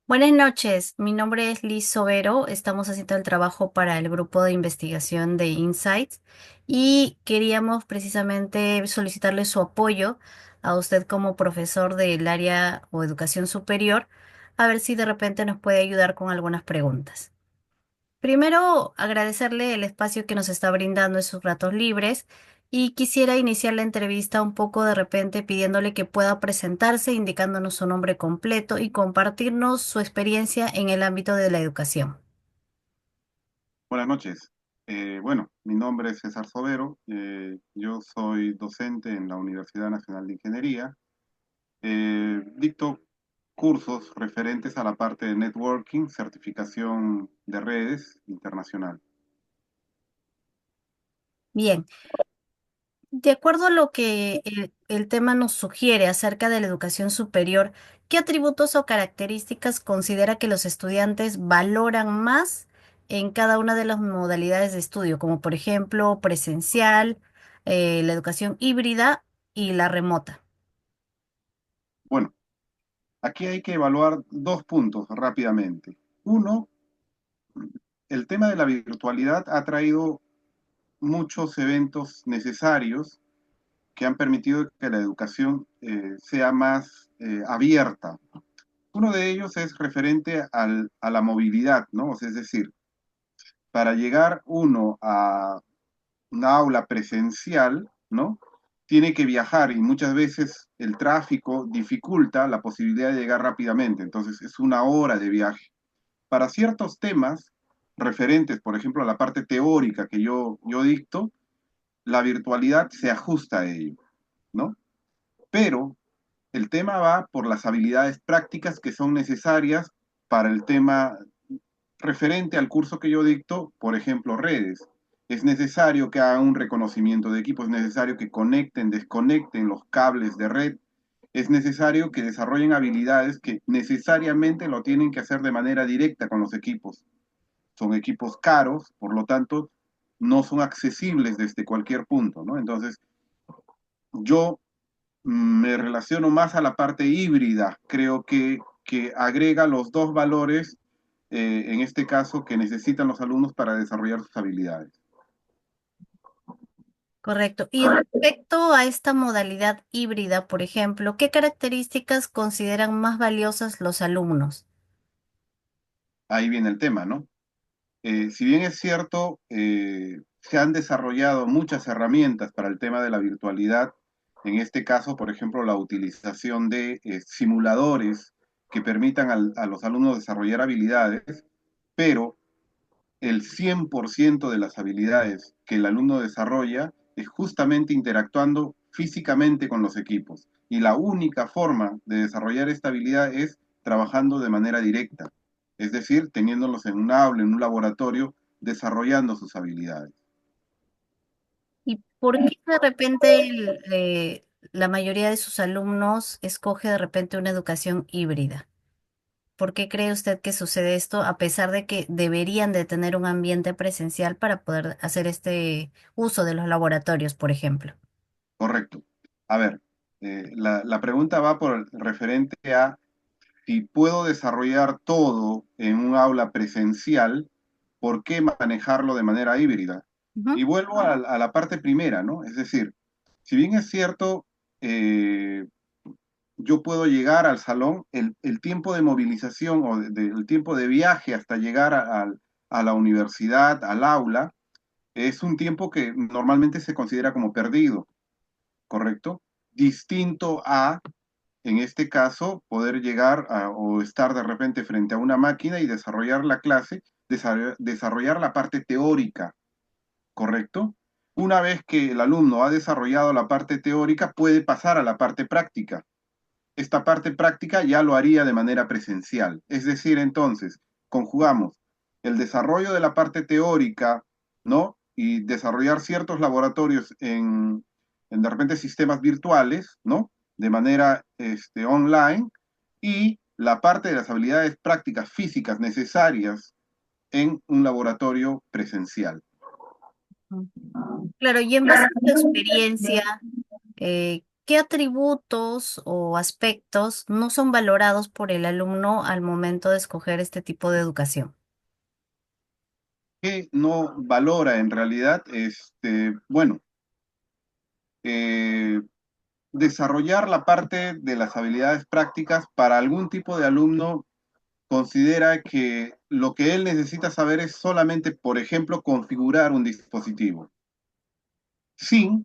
Buenas noches, mi nombre es Liz Sobero, estamos haciendo el trabajo para el grupo de investigación de Insights y queríamos precisamente solicitarle su apoyo a usted como profesor del área o educación superior, a ver si de repente nos puede ayudar con algunas preguntas. Primero, agradecerle el espacio que nos está brindando en sus ratos libres y quisiera iniciar la entrevista un poco de repente pidiéndole que pueda presentarse, indicándonos su nombre completo y compartirnos su experiencia en el ámbito de la educación. Buenas noches. Bueno, mi nombre es César Sobero. Yo soy docente en la Universidad Nacional de Ingeniería. Dicto cursos referentes a la parte de networking, certificación de redes internacional. Bien, de acuerdo a lo que el tema nos sugiere acerca de la educación superior, ¿qué atributos o características considera que los estudiantes valoran más en cada una de las modalidades de estudio, como por ejemplo presencial, la educación híbrida y la remota? Bueno, aquí hay que evaluar dos puntos rápidamente. Uno, el tema de la virtualidad ha traído muchos eventos necesarios que han permitido que la educación sea más abierta. Uno de ellos es referente a la movilidad, ¿no? O sea, es decir, para llegar uno a una aula presencial, ¿no? Tiene que viajar y muchas veces el tráfico dificulta la posibilidad de llegar rápidamente. Entonces, es una hora de viaje. Para ciertos temas referentes, por ejemplo, a la parte teórica que yo dicto, la virtualidad se ajusta a ello, ¿no? Pero el tema va por las habilidades prácticas que son necesarias para el tema referente al curso que yo dicto, por ejemplo, redes. Es necesario que hagan un reconocimiento de equipo, es necesario que conecten, desconecten los cables de red, es necesario que desarrollen habilidades que necesariamente lo tienen que hacer de manera directa con los equipos. Son equipos caros, por lo tanto, no son accesibles desde cualquier punto, ¿no? Entonces, yo me relaciono más a la parte híbrida. Creo que agrega los dos valores, en este caso, que necesitan los alumnos para desarrollar sus habilidades. Correcto. Y respecto a esta modalidad híbrida, por ejemplo, ¿qué características consideran más valiosas los alumnos? Ahí viene el tema, ¿no? Si bien es cierto, se han desarrollado muchas herramientas para el tema de la virtualidad, en este caso, por ejemplo, la utilización de simuladores que permitan a los alumnos desarrollar habilidades, pero el 100% de las habilidades que el alumno desarrolla es justamente interactuando físicamente con los equipos. Y la única forma de desarrollar esta habilidad es trabajando de manera directa, es decir, teniéndolos en un aula, en un laboratorio, desarrollando sus habilidades. ¿Y por qué de repente la mayoría de sus alumnos escoge de repente una educación híbrida? ¿Por qué cree usted que sucede esto a pesar de que deberían de tener un ambiente presencial para poder hacer este uso de los laboratorios, por ejemplo? Correcto. A ver, la pregunta va por referente a si puedo desarrollar todo en un aula presencial, ¿por qué manejarlo de manera híbrida? Ujú. Y vuelvo a la parte primera, ¿no? Es decir, si bien es cierto, eh, yo puedo llegar al salón, el tiempo de movilización o el tiempo de viaje hasta llegar a la universidad, al aula, es un tiempo que normalmente se considera como perdido, ¿correcto? Distinto a en este caso, poder llegar o estar de repente frente a una máquina y desarrollar la clase, desarrollar la parte teórica, ¿correcto? Una vez que el alumno ha desarrollado la parte teórica, puede pasar a la parte práctica. Esta parte práctica ya lo haría de manera presencial. Es decir, entonces, conjugamos el desarrollo de la parte teórica, ¿no? Y desarrollar ciertos laboratorios en de repente sistemas virtuales, ¿no? De manera online y la parte de las habilidades prácticas físicas necesarias en un laboratorio presencial. Claro, y en base a tu experiencia, ¿qué atributos o aspectos no son valorados por el alumno al momento de escoger este tipo de educación? ¿Qué no valora en realidad? Bueno, eh, desarrollar la parte de las habilidades prácticas para algún tipo de alumno considera que lo que él necesita saber es solamente, por ejemplo, configurar un dispositivo, sin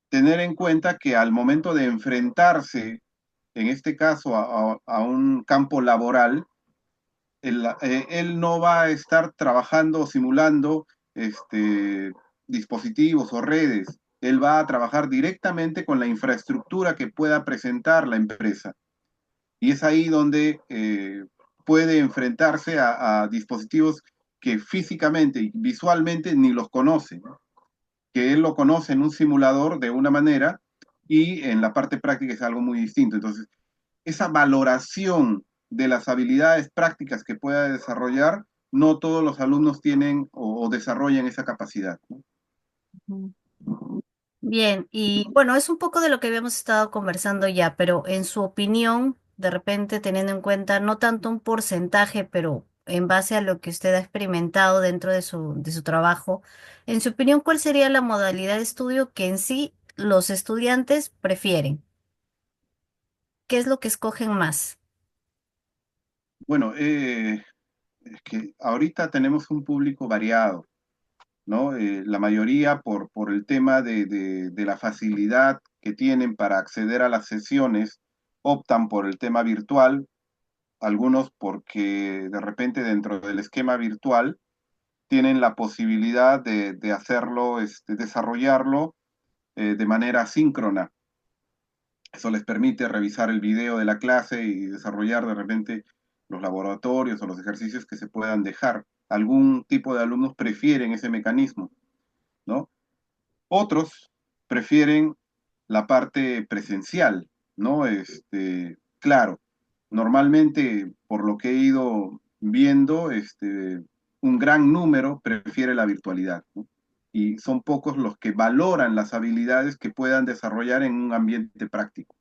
tener en cuenta que al momento de enfrentarse, en este caso, a un campo laboral, él no va a estar trabajando o simulando dispositivos o redes. Él va a trabajar directamente con la infraestructura que pueda presentar la empresa. Y es ahí donde puede enfrentarse a dispositivos que físicamente y visualmente ni los conoce, ¿no? Que él lo conoce en un simulador de una manera y en la parte práctica es algo muy distinto. Entonces, esa valoración de las habilidades prácticas que pueda desarrollar, no todos los alumnos tienen o desarrollan esa capacidad, ¿no? Ujú. Bien, y bueno, es un poco de lo que habíamos estado conversando ya, pero en su opinión, de repente teniendo en cuenta no tanto un porcentaje, pero en base a lo que usted ha experimentado dentro de su trabajo, en su opinión, ¿cuál sería la modalidad de estudio que en sí los estudiantes prefieren? ¿Qué es lo que escogen más? Bueno, es que ahorita tenemos un público variado, ¿no? La mayoría por el tema de la facilidad que tienen para acceder a las sesiones, optan por el tema virtual, algunos porque de repente dentro del esquema virtual tienen la posibilidad de hacerlo, desarrollarlo de manera síncrona. Eso les permite revisar el video de la clase y desarrollar de repente los laboratorios o los ejercicios que se puedan dejar. Algún tipo de alumnos prefieren ese mecanismo, ¿no? Otros prefieren la parte presencial, ¿no? Claro, normalmente, por lo que he ido viendo, un gran número prefiere la virtualidad, ¿no? Y son pocos los que valoran las habilidades que puedan desarrollar en un ambiente práctico.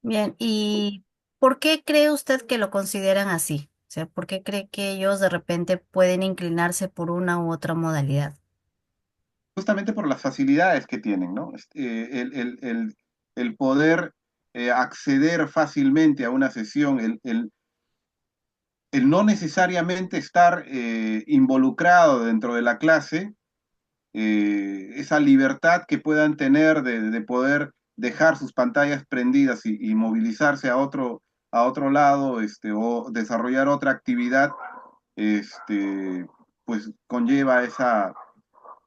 Bien, ¿y por qué cree usted que lo consideran así? O sea, ¿por qué cree que ellos de repente pueden inclinarse por una u otra modalidad? Justamente por las facilidades que tienen, ¿no? El poder acceder fácilmente a una sesión, el no necesariamente estar involucrado dentro de la clase, esa libertad que puedan tener de poder dejar sus pantallas prendidas y movilizarse a otro lado, o desarrollar otra actividad, pues conlleva esa,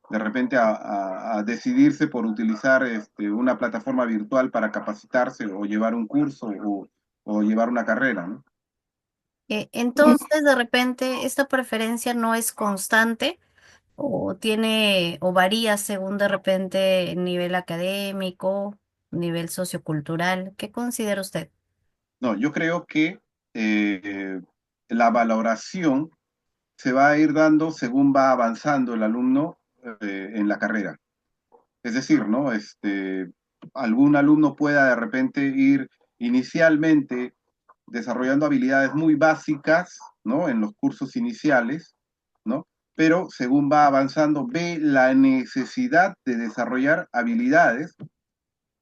de repente a decidirse por utilizar una plataforma virtual para capacitarse o llevar un curso o llevar una carrera, ¿no? Entonces, de repente, esta preferencia no es constante o tiene o varía según de repente el nivel académico, nivel sociocultural. ¿Qué considera usted? No, yo creo que eh, la valoración se va a ir dando según va avanzando el alumno en la carrera. Es decir, ¿no? Algún alumno pueda de repente ir inicialmente desarrollando habilidades muy básicas, ¿no? En los cursos iniciales, ¿no? Pero según va avanzando, ve la necesidad de desarrollar habilidades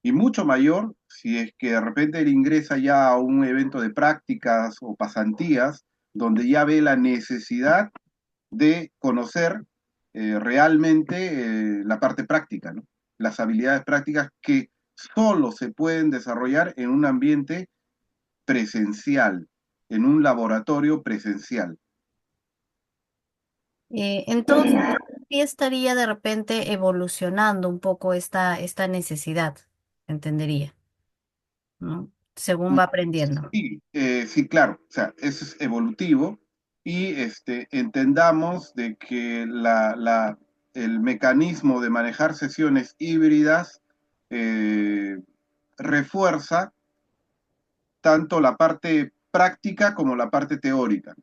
y mucho mayor si es que de repente él ingresa ya a un evento de prácticas o pasantías, donde ya ve la necesidad de conocer realmente la parte práctica, ¿no? Las habilidades prácticas que solo se pueden desarrollar en un ambiente presencial, en un laboratorio presencial. Entonces, sí estaría de repente evolucionando un poco esta necesidad, entendería, ¿no? Según va aprendiendo. Sí, sí, claro, o sea, eso es evolutivo y entendamos de que el mecanismo de manejar sesiones híbridas eh, refuerza tanto la parte práctica como la parte teórica.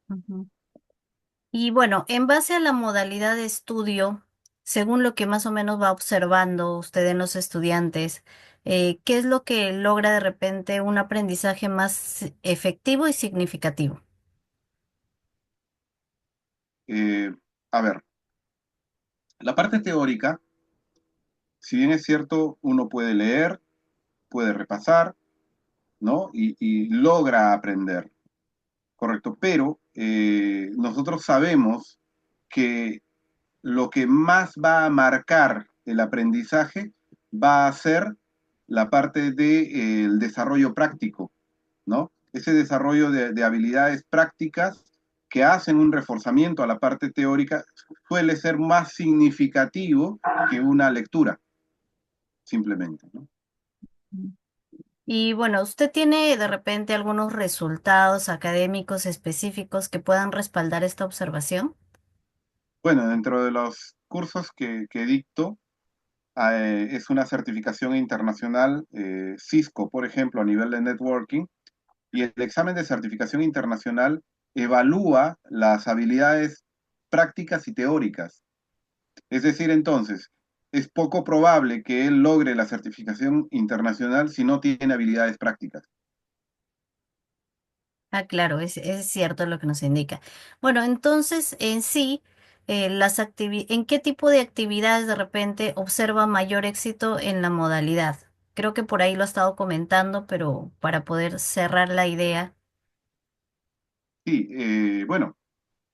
Ujú. Y bueno, en base a la modalidad de estudio, según lo que más o menos va observando usted en los estudiantes, ¿qué es lo que logra de repente un aprendizaje más efectivo y significativo? Eh, a ver, la parte teórica, si bien es cierto, uno puede leer, puede repasar, ¿no? Y logra aprender, correcto. Pero nosotros sabemos que lo que más va a marcar el aprendizaje va a ser la parte del desarrollo práctico, ¿no? Ese desarrollo de habilidades prácticas que hacen un reforzamiento a la parte teórica suele ser más significativo que una lectura, simplemente, ¿no? Y bueno, ¿usted tiene de repente algunos resultados académicos específicos que puedan respaldar esta observación? Bueno, dentro de los cursos que dicto, es una certificación internacional, Cisco, por ejemplo, a nivel de networking, y el examen de certificación internacional evalúa las habilidades prácticas y teóricas. Es decir, entonces, es poco probable que él logre la certificación internacional si no tiene habilidades prácticas. Ah, claro, es cierto lo que nos indica. Bueno, entonces, en sí, ¿en qué tipo de actividades de repente observa mayor éxito en la modalidad? Creo que por ahí lo ha estado comentando, pero para poder cerrar la idea. Sí, bueno,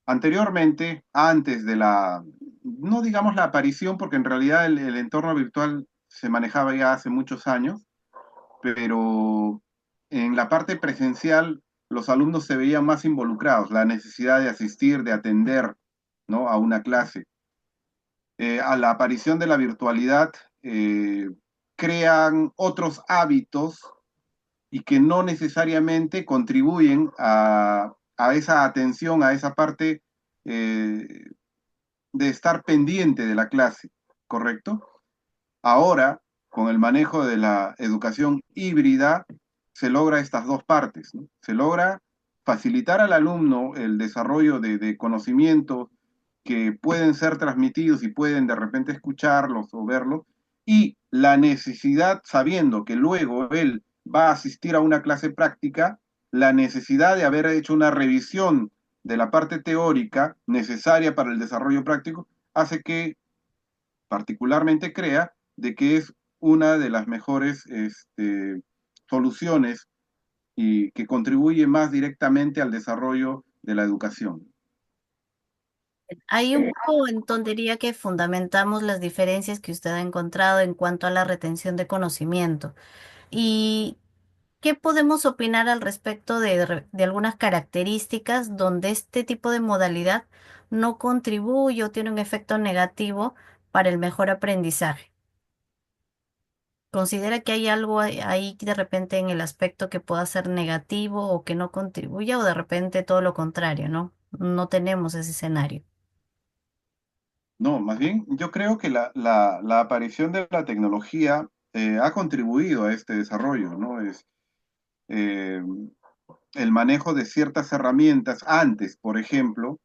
anteriormente, antes de no digamos la aparición, porque en realidad el entorno virtual se manejaba ya hace muchos años, pero en la parte presencial los alumnos se veían más involucrados, la necesidad de asistir, de atender, ¿no? A una clase. A la aparición de la virtualidad, eh, crean otros hábitos y que no necesariamente contribuyen a esa atención, a esa parte eh, de estar pendiente de la clase, ¿correcto? Ahora, con el manejo de la educación híbrida, se logra estas dos partes, ¿no? Se logra facilitar al alumno el desarrollo de conocimientos que pueden ser transmitidos y pueden de repente escucharlos o verlos, y la necesidad, sabiendo que luego él va a asistir a una clase práctica, la necesidad de haber hecho una revisión de la parte teórica necesaria para el desarrollo práctico, hace que particularmente crea de que es una de las mejores soluciones y que contribuye más directamente al desarrollo de la educación. Hay un poco en tontería que fundamentamos las diferencias que usted ha encontrado en cuanto a la retención de conocimiento. ¿Y qué podemos opinar al respecto de algunas características donde este tipo de modalidad no contribuye o tiene un efecto negativo para el mejor aprendizaje? ¿Considera que hay algo ahí de repente en el aspecto que pueda ser negativo o que no contribuya o de repente todo lo contrario, ¿no? No tenemos ese escenario. No, más bien yo creo que la aparición de la tecnología ha contribuido a este desarrollo, ¿no? Eh, el manejo de ciertas herramientas antes, por ejemplo,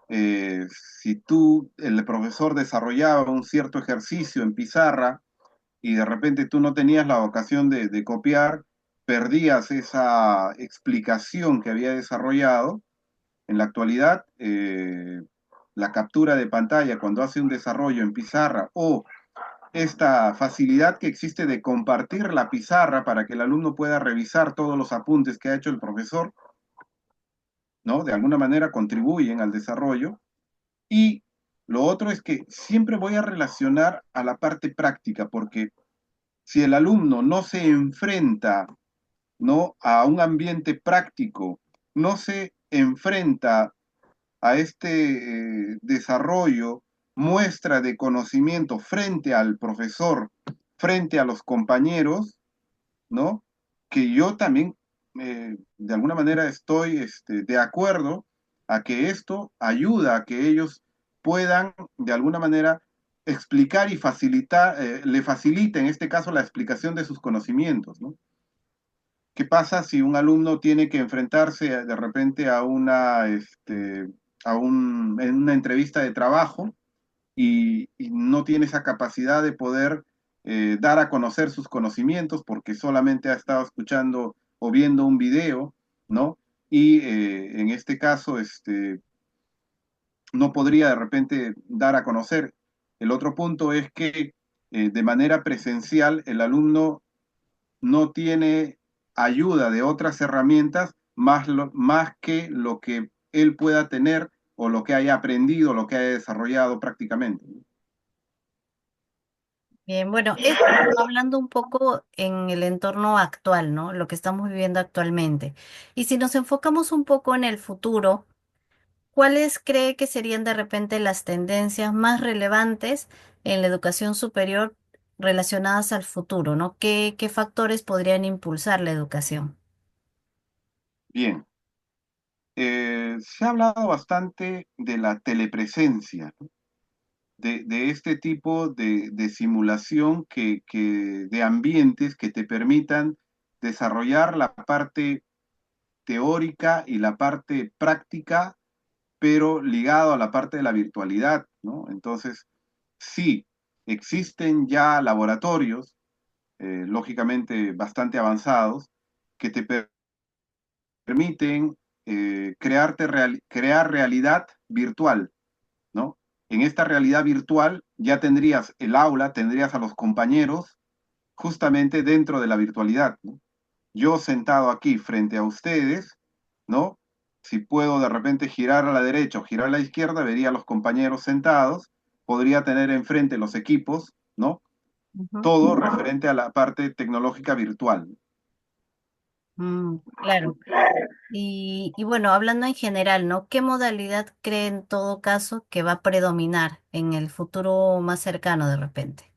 si el profesor desarrollaba un cierto ejercicio en pizarra, y de repente tú no tenías la ocasión de copiar, perdías esa explicación que había desarrollado. En la actualidad, la captura de pantalla cuando hace un desarrollo en pizarra o esta facilidad que existe de compartir la pizarra para que el alumno pueda revisar todos los apuntes que ha hecho el profesor, ¿no? De alguna manera contribuyen al desarrollo. Y lo otro es que siempre voy a relacionar a la parte práctica, porque si el alumno no se enfrenta, ¿no? A un ambiente práctico, no se enfrenta a este desarrollo, muestra de conocimiento frente al profesor, frente a los compañeros, ¿no? Que yo también, de alguna manera, estoy de acuerdo a que esto ayuda a que ellos puedan, de alguna manera, explicar y facilitar, le facilita en este caso la explicación de sus conocimientos, ¿no? ¿Qué pasa si un alumno tiene que enfrentarse de repente a en una entrevista de trabajo y no tiene esa capacidad de poder dar a conocer sus conocimientos porque solamente ha estado escuchando o viendo un video, ¿no? Y en este caso, no podría de repente dar a conocer. El otro punto es que de manera presencial el alumno no tiene ayuda de otras herramientas más que lo que él pueda tener o lo que haya aprendido, lo que haya desarrollado prácticamente. Bien, bueno, esto hablando un poco en el entorno actual, ¿no? Lo que estamos viviendo actualmente. Y si nos enfocamos un poco en el futuro, ¿cuáles cree que serían de repente las tendencias más relevantes en la educación superior relacionadas al futuro, ¿no? ¿Qué factores podrían impulsar la educación? Bien, se ha hablado bastante de la telepresencia, ¿no? De este tipo de simulación de ambientes que te permitan desarrollar la parte teórica y la parte práctica, pero ligado a la parte de la virtualidad, ¿no? Entonces, sí, existen ya laboratorios, lógicamente bastante avanzados, que te permiten crear realidad virtual, ¿no? En esta realidad virtual ya tendrías el aula, tendrías a los compañeros justamente dentro de la virtualidad, ¿no? Yo sentado aquí frente a ustedes, ¿no? Si puedo de repente girar a la derecha o girar a la izquierda, vería a los compañeros sentados, podría tener enfrente los equipos, ¿no? Ujú. Todo referente a la parte tecnológica virtual. Claro. Y bueno, hablando en general, ¿no? ¿Qué modalidad cree en todo caso que va a predominar en el futuro más cercano de repente?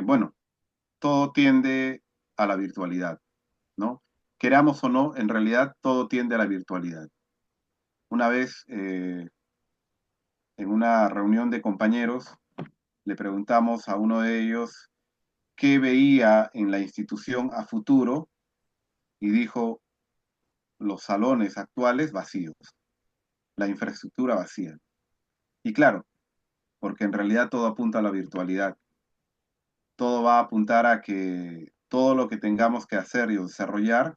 Bueno, todo tiende a la virtualidad, ¿no? Queramos o no, en realidad todo tiende a la virtualidad. Una vez, en una reunión de compañeros, le preguntamos a uno de ellos qué veía en la institución a futuro y dijo los salones actuales vacíos, la infraestructura vacía. Y claro, porque en realidad todo apunta a la virtualidad, todo va a apuntar a que todo lo que tengamos que hacer y desarrollar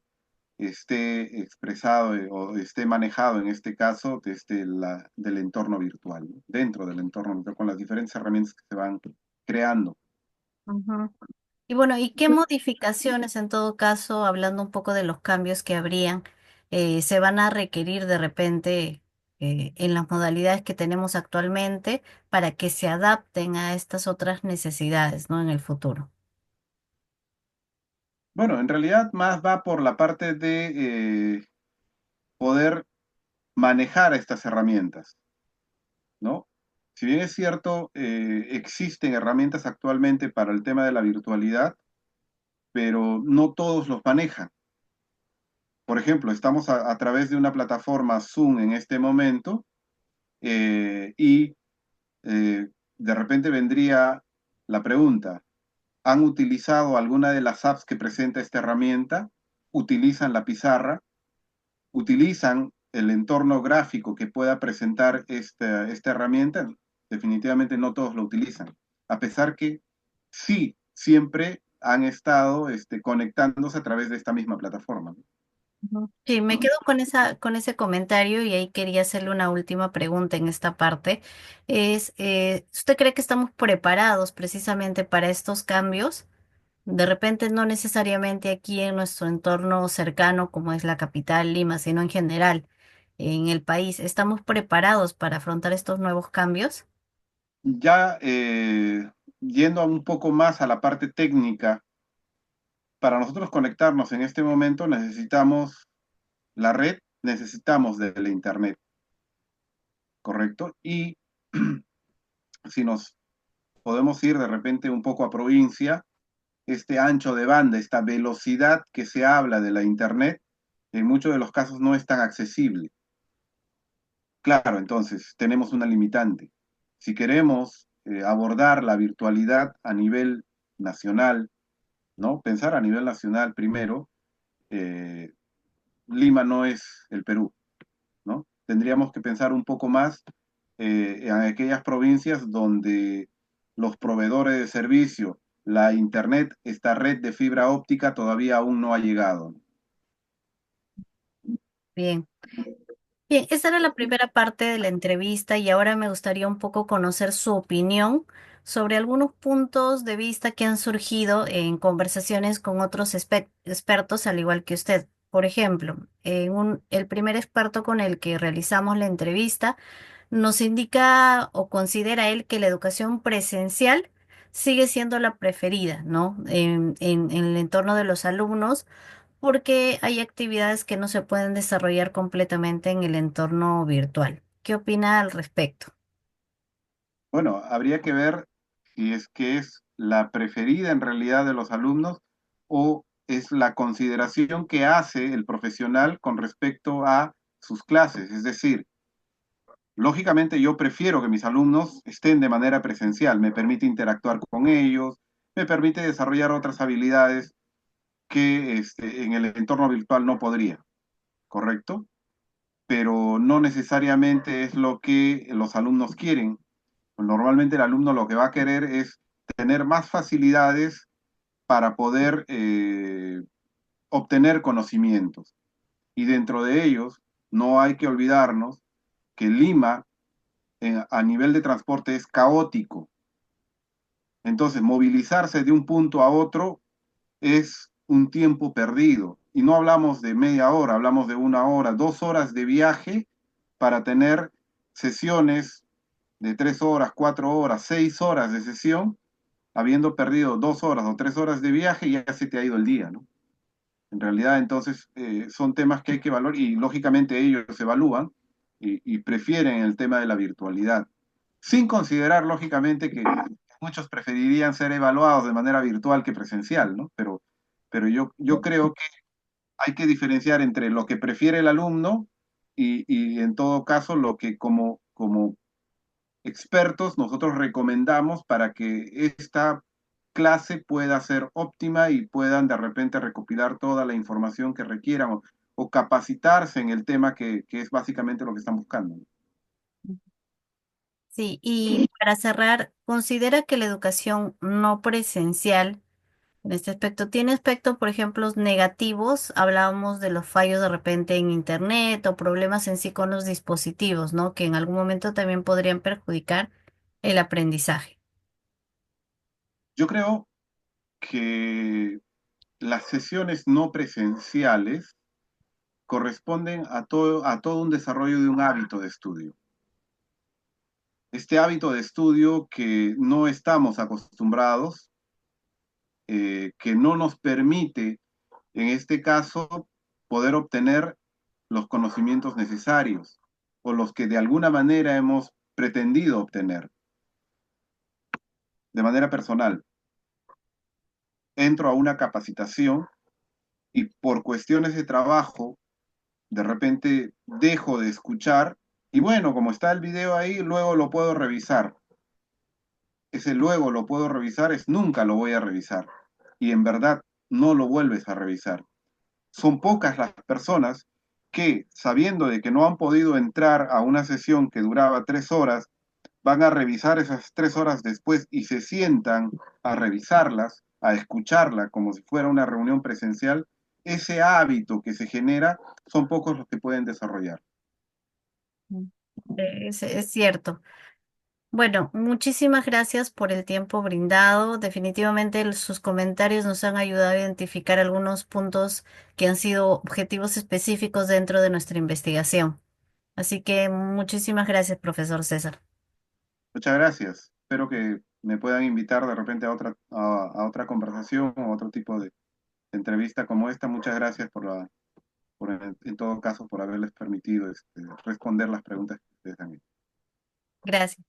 esté expresado o esté manejado en este caso desde del entorno virtual, ¿no? Dentro del entorno virtual, con las diferentes herramientas que se van creando. Ujú. Y bueno, ¿y qué modificaciones en todo caso, hablando un poco de los cambios que habrían, se van a requerir de repente en las modalidades que tenemos actualmente para que se adapten a estas otras necesidades, ¿no? En el futuro. Bueno, en realidad más va por la parte de poder manejar estas herramientas, ¿no? Si bien es cierto, existen herramientas actualmente para el tema de la virtualidad, pero no todos los manejan. Por ejemplo, estamos a través de una plataforma Zoom en este momento y de repente vendría la pregunta, ¿han utilizado alguna de las apps que presenta esta herramienta? ¿Utilizan la pizarra? ¿Utilizan el entorno gráfico que pueda presentar esta herramienta? Definitivamente no todos lo utilizan, a pesar que sí, siempre han estado conectándose a través de esta misma plataforma, ¿no? Ujú. Sí, me quedo con con ese comentario y ahí quería hacerle una última pregunta en esta parte. ¿Usted cree que estamos preparados precisamente para estos cambios? De repente no necesariamente aquí en nuestro entorno cercano como es la capital Lima, sino en general en el país. ¿Estamos preparados para afrontar estos nuevos cambios? Ya yendo un poco más a la parte técnica, para nosotros conectarnos en este momento necesitamos la red, necesitamos de la internet, ¿correcto? Y si nos podemos ir de repente un poco a provincia, este ancho de banda, esta velocidad que se habla de la internet, en muchos de los casos no es tan accesible. Claro, entonces tenemos una limitante. Si queremos abordar la virtualidad a nivel nacional, ¿no? Pensar a nivel nacional primero, eh, Lima no es el Perú, ¿no? Tendríamos que pensar un poco más en aquellas provincias donde los proveedores de servicio, la internet, esta red de fibra óptica todavía aún no ha llegado. Bien. Bien, esta era la primera parte de la entrevista y ahora me gustaría un poco conocer su opinión sobre algunos puntos de vista que han surgido en conversaciones con otros expertos, al igual que usted. Por ejemplo, el primer experto con el que realizamos la entrevista nos indica o considera él que la educación presencial sigue siendo la preferida, ¿no? En el entorno de los alumnos porque hay actividades que no se pueden desarrollar completamente en el entorno virtual. ¿Qué opina al respecto? Bueno, habría que ver si es que es la preferida en realidad de los alumnos o es la consideración que hace el profesional con respecto a sus clases. Es decir, lógicamente yo prefiero que mis alumnos estén de manera presencial, me permite interactuar con ellos, me permite desarrollar otras habilidades que en el entorno virtual no podría, ¿correcto? Pero no necesariamente es lo que los alumnos quieren. Normalmente el alumno lo que va a querer es tener más facilidades para poder obtener conocimientos. Y dentro de ellos, no hay que olvidarnos que Lima a nivel de transporte es caótico. Entonces, movilizarse de un punto a otro es un tiempo perdido. Y no hablamos de media hora, hablamos de una hora, 2 horas de viaje para tener sesiones de 3 horas, 4 horas, 6 horas de sesión, habiendo perdido 2 horas o 3 horas de viaje, ya se te ha ido el día, ¿no? En realidad, entonces, son temas que hay que valorar y lógicamente ellos se evalúan y prefieren el tema de la virtualidad, sin considerar, lógicamente, que muchos preferirían ser evaluados de manera virtual que presencial, ¿no? Pero yo creo que hay que diferenciar entre lo que prefiere el alumno y en todo caso, lo que como expertos nosotros recomendamos para que esta clase pueda ser óptima y puedan de repente recopilar toda la información que requieran o capacitarse en el tema que es básicamente lo que están buscando. Sí, y para cerrar, ¿considera que la educación no presencial en este aspecto tiene aspectos, por ejemplo, negativos? Hablábamos de los fallos de repente en internet o problemas en sí con los dispositivos, ¿no? Que en algún momento también podrían perjudicar el aprendizaje. Yo creo que las sesiones no presenciales corresponden a todo un desarrollo de un hábito de estudio. Este hábito de estudio que no estamos acostumbrados, que no nos permite, en este caso, poder obtener los conocimientos necesarios o los que de alguna manera hemos pretendido obtener de manera personal. Entro a una capacitación y por cuestiones de trabajo, de repente dejo de escuchar y bueno, como está el video ahí, luego lo puedo revisar. Ese luego lo puedo revisar es nunca lo voy a revisar. Y en verdad no lo vuelves a revisar. Son pocas las personas que, sabiendo de que no han podido entrar a una sesión que duraba 3 horas, van a revisar esas 3 horas después y se sientan a revisarlas, a escucharla como si fuera una reunión presencial. Ese hábito que se genera son pocos los que pueden desarrollar. Mm. Es cierto. Bueno, muchísimas gracias por el tiempo brindado. Definitivamente sus comentarios nos han ayudado a identificar algunos puntos que han sido objetivos específicos dentro de nuestra investigación. Así que muchísimas gracias, profesor César. Muchas gracias. Espero que me puedan invitar de repente a otra conversación o otro tipo de entrevista como esta. Muchas gracias en todo caso, por haberles permitido responder las preguntas que ustedes han hecho. Gracias.